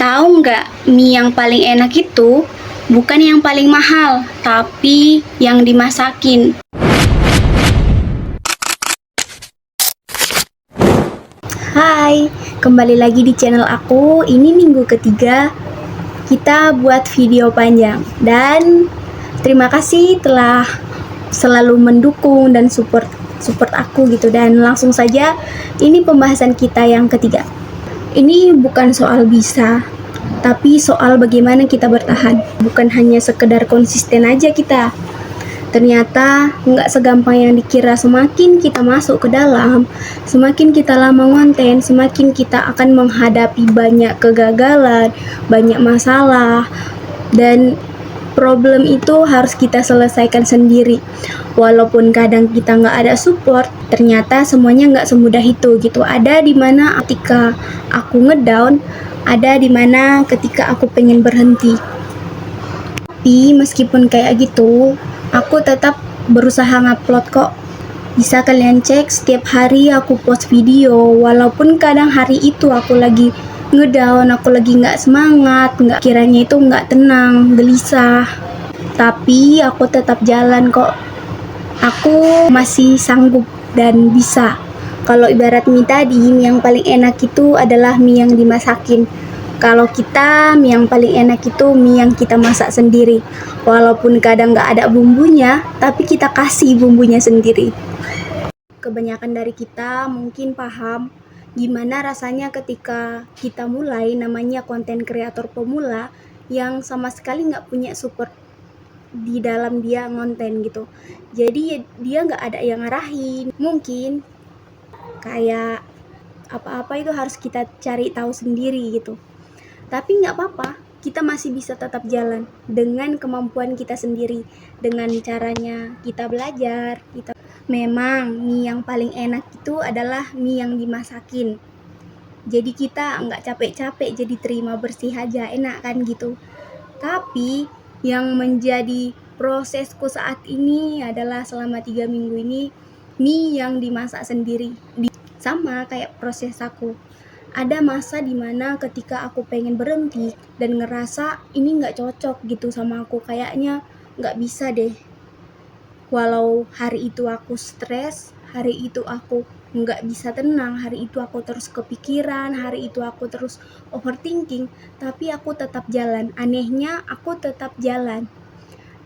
Tahu nggak, mie yang paling enak itu bukan yang paling mahal, tapi yang dimasakin. Hai, kembali lagi di channel aku. Ini minggu ketiga kita buat video panjang. Dan terima kasih telah selalu mendukung dan support aku gitu. Dan langsung saja, ini pembahasan kita yang ketiga. Ini bukan soal bisa, tapi soal bagaimana kita bertahan. Bukan hanya sekedar konsisten aja kita. Ternyata nggak segampang yang dikira. Semakin kita masuk ke dalam, semakin kita lama ngonten, semakin kita akan menghadapi banyak kegagalan, banyak masalah, dan problem itu harus kita selesaikan sendiri. Walaupun kadang kita nggak ada support, ternyata semuanya nggak semudah itu gitu. Ada dimana ketika aku ngedown, ada dimana ketika aku pengen berhenti. Tapi meskipun kayak gitu, aku tetap berusaha ngupload kok. Bisa kalian cek, setiap hari aku post video. Walaupun kadang hari itu aku lagi ngedown, aku lagi nggak semangat, nggak kiranya itu nggak tenang, gelisah. Tapi aku tetap jalan kok. Aku masih sanggup dan bisa. Kalau ibarat mie tadi, mie yang paling enak itu adalah mie yang dimasakin. Kalau kita, mie yang paling enak itu mie yang kita masak sendiri. Walaupun kadang nggak ada bumbunya, tapi kita kasih bumbunya sendiri. Kebanyakan dari kita mungkin paham gimana rasanya ketika kita mulai namanya konten kreator pemula yang sama sekali nggak punya support di dalam dia ngonten gitu. Jadi dia nggak ada yang ngarahin. Mungkin kayak apa-apa itu harus kita cari tahu sendiri gitu. Tapi nggak apa-apa, kita masih bisa tetap jalan dengan kemampuan kita sendiri, dengan caranya kita belajar. Memang mie yang paling enak itu adalah mie yang dimasakin. Jadi kita nggak capek-capek, jadi terima bersih aja, enak kan gitu. Tapi yang menjadi prosesku saat ini adalah selama 3 minggu ini mie yang dimasak sendiri. Sama kayak proses aku. Ada masa dimana ketika aku pengen berhenti dan ngerasa ini nggak cocok gitu sama aku, kayaknya nggak bisa deh. Walau hari itu aku stres, hari itu aku nggak bisa tenang, hari itu aku terus kepikiran, hari itu aku terus overthinking, tapi aku tetap jalan. Anehnya aku tetap jalan,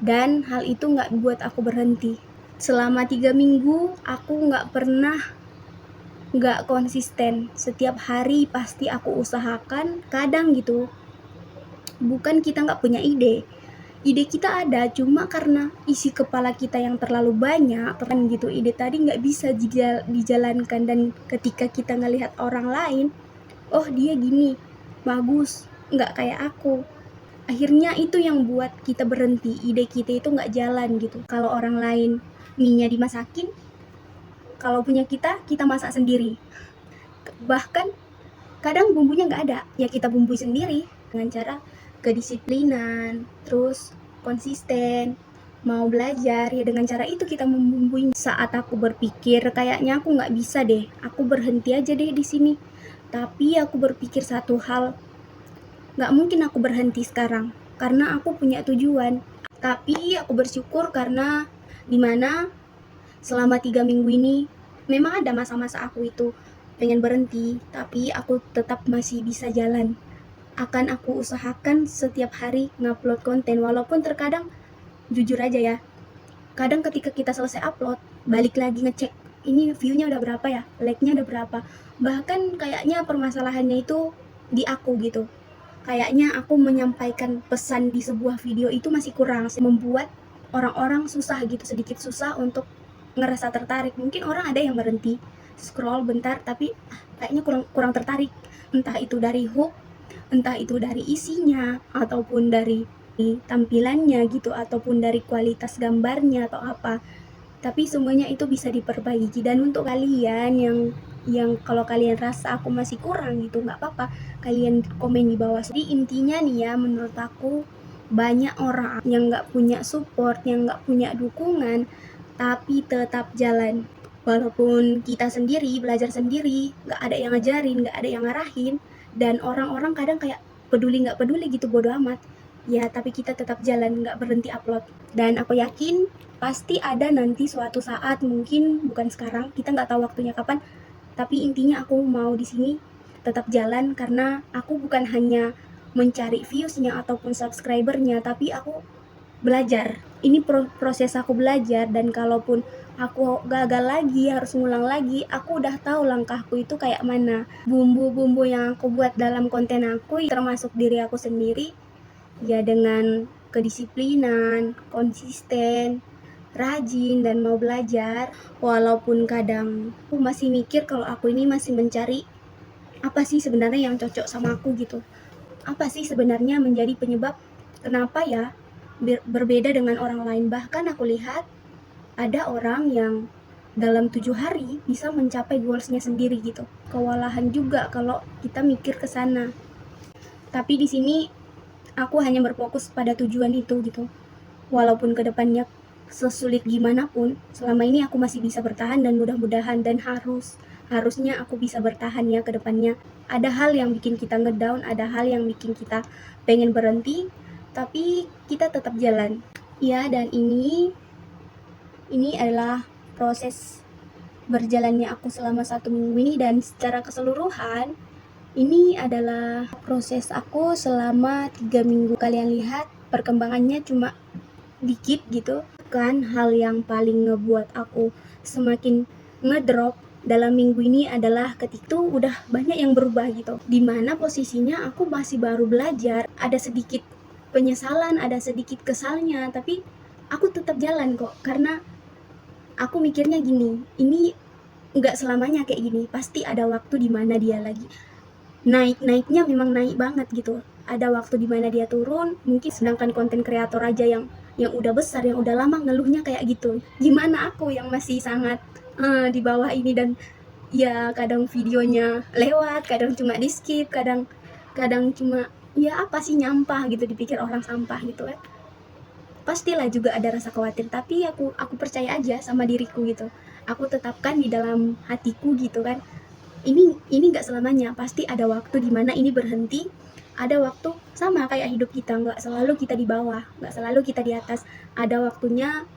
dan hal itu nggak buat aku berhenti. Selama 3 minggu aku nggak pernah nggak konsisten. Setiap hari pasti aku usahakan. Kadang gitu, bukan kita nggak punya ide kita ada, cuma karena isi kepala kita yang terlalu banyak kan gitu, ide tadi nggak bisa dijalankan. Dan ketika kita ngelihat orang lain, oh dia gini, bagus, nggak kayak aku, akhirnya itu yang buat kita berhenti, ide kita itu nggak jalan gitu. Kalau orang lain mie-nya dimasakin, kalau punya kita masak sendiri. Bahkan kadang bumbunya nggak ada, ya kita bumbui sendiri dengan cara kedisiplinan, terus konsisten, mau belajar, ya dengan cara itu kita membumbui. Saat aku berpikir kayaknya aku nggak bisa deh, aku berhenti aja deh di sini. Tapi aku berpikir satu hal, nggak mungkin aku berhenti sekarang, karena aku punya tujuan. Tapi aku bersyukur karena dimana selama 3 minggu ini memang ada masa-masa aku itu pengen berhenti, tapi aku tetap masih bisa jalan. Akan aku usahakan setiap hari ngupload konten, walaupun terkadang jujur aja ya, kadang ketika kita selesai upload balik lagi ngecek ini view-nya udah berapa ya, like-nya udah berapa. Bahkan kayaknya permasalahannya itu di aku gitu, kayaknya aku menyampaikan pesan di sebuah video itu masih kurang, membuat orang-orang susah gitu, sedikit susah untuk ngerasa tertarik. Mungkin orang ada yang berhenti scroll bentar, tapi kayaknya kurang tertarik, entah itu dari hook, entah itu dari isinya, ataupun dari tampilannya gitu, ataupun dari kualitas gambarnya atau apa. Tapi semuanya itu bisa diperbaiki. Dan untuk kalian yang kalau kalian rasa aku masih kurang gitu, nggak apa-apa, kalian komen di bawah. Jadi intinya nih ya, menurut aku banyak orang yang nggak punya support, yang nggak punya dukungan, tapi tetap jalan. Walaupun kita sendiri, belajar sendiri, nggak ada yang ngajarin, nggak ada yang ngarahin, dan orang-orang kadang kayak, peduli nggak peduli gitu, bodo amat ya, tapi kita tetap jalan, nggak berhenti upload. Dan aku yakin pasti ada nanti suatu saat, mungkin bukan sekarang, kita nggak tahu waktunya kapan, tapi intinya aku mau di sini tetap jalan karena aku bukan hanya mencari viewsnya ataupun subscribernya, tapi aku belajar. Ini proses aku belajar, dan kalaupun aku gagal lagi, harus ngulang lagi, aku udah tahu langkahku itu kayak mana. Bumbu-bumbu yang aku buat dalam konten aku, termasuk diri aku sendiri, ya dengan kedisiplinan, konsisten, rajin, dan mau belajar. Walaupun kadang aku masih mikir kalau aku ini masih mencari apa sih sebenarnya yang cocok sama aku gitu. Apa sih sebenarnya menjadi penyebab kenapa ya berbeda dengan orang lain. Bahkan aku lihat ada orang yang dalam 7 hari bisa mencapai goalsnya sendiri gitu. Kewalahan juga kalau kita mikir ke sana. Tapi di sini aku hanya berfokus pada tujuan itu gitu. Walaupun kedepannya sesulit gimana pun, selama ini aku masih bisa bertahan, dan mudah-mudahan dan harusnya aku bisa bertahan ya ke depannya. Ada hal yang bikin kita ngedown, ada hal yang bikin kita pengen berhenti, tapi kita tetap jalan. Ya, dan ini adalah proses berjalannya aku selama 1 minggu ini, dan secara keseluruhan ini adalah proses aku selama 3 minggu. Kalian lihat perkembangannya cuma dikit gitu. Kan hal yang paling ngebuat aku semakin ngedrop dalam minggu ini adalah ketika itu udah banyak yang berubah gitu, dimana posisinya aku masih baru belajar, ada sedikit penyesalan, ada sedikit kesalnya, tapi aku tetap jalan kok, karena aku mikirnya gini, ini nggak selamanya kayak gini, pasti ada waktu dimana dia lagi naiknya memang naik banget gitu, ada waktu dimana dia turun mungkin. Sedangkan konten kreator aja yang udah besar, yang udah lama, ngeluhnya kayak gitu. Gimana aku yang masih sangat di bawah ini, dan ya kadang videonya lewat, kadang cuma di skip, kadang cuma ya apa sih, nyampah gitu, dipikir orang sampah gitu kan. Pastilah juga ada rasa khawatir, tapi aku percaya aja sama diriku gitu, aku tetapkan di dalam hatiku gitu kan, ini nggak selamanya, pasti ada waktu dimana ini berhenti. Ada waktu sama kayak hidup kita, nggak selalu kita di bawah, nggak selalu kita di atas, ada waktunya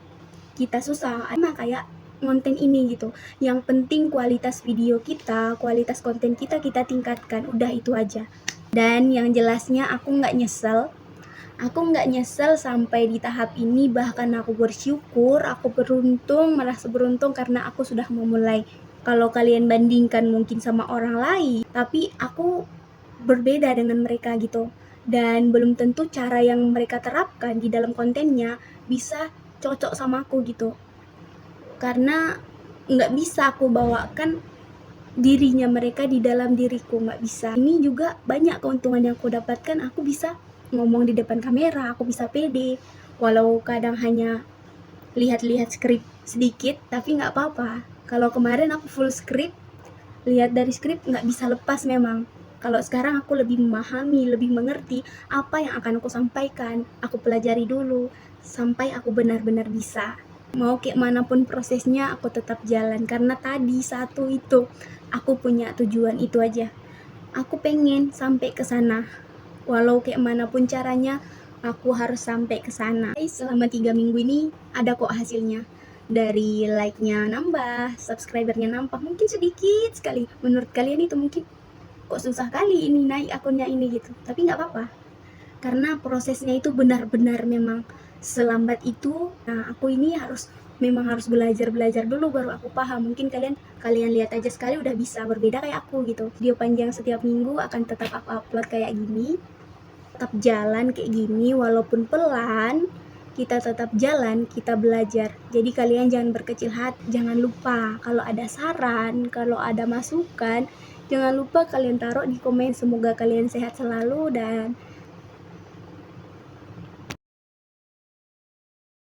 kita susah. Sama kayak konten ini gitu, yang penting kualitas video kita, kualitas konten kita tingkatkan, udah itu aja. Dan yang jelasnya aku nggak nyesel sampai di tahap ini, bahkan aku bersyukur, aku beruntung, merasa beruntung karena aku sudah memulai. Kalau kalian bandingkan mungkin sama orang lain, tapi aku berbeda dengan mereka gitu, dan belum tentu cara yang mereka terapkan di dalam kontennya bisa cocok sama aku gitu, karena nggak bisa aku bawakan dirinya mereka di dalam diriku, nggak bisa. Ini juga banyak keuntungan yang aku dapatkan, aku bisa ngomong di depan kamera, aku bisa pede, walau kadang hanya lihat-lihat skrip sedikit, tapi nggak apa-apa. Kalau kemarin aku full skrip, lihat dari skrip nggak bisa lepas memang. Kalau sekarang aku lebih memahami, lebih mengerti apa yang akan aku sampaikan, aku pelajari dulu sampai aku benar-benar bisa. Mau kayak manapun prosesnya, aku tetap jalan, karena tadi satu itu, aku punya tujuan itu aja. Aku pengen sampai ke sana. Walau kayak manapun caranya, aku harus sampai ke sana. Selama 3 minggu ini ada kok hasilnya. Dari like-nya nambah, subscribernya nambah, mungkin sedikit sekali. Menurut kalian itu mungkin kok susah kali ini naik akunnya ini gitu. Tapi nggak apa-apa, karena prosesnya itu benar-benar memang selambat itu. Nah, aku ini memang harus belajar dulu baru aku paham. Mungkin kalian lihat aja sekali udah bisa, berbeda kayak aku gitu. Video panjang setiap minggu akan tetap aku upload kayak gini, tetap jalan kayak gini, walaupun pelan, kita tetap jalan, kita belajar. Jadi kalian jangan berkecil hati, jangan lupa kalau ada saran, kalau ada masukan, jangan lupa kalian taruh di komen. Semoga kalian sehat selalu dan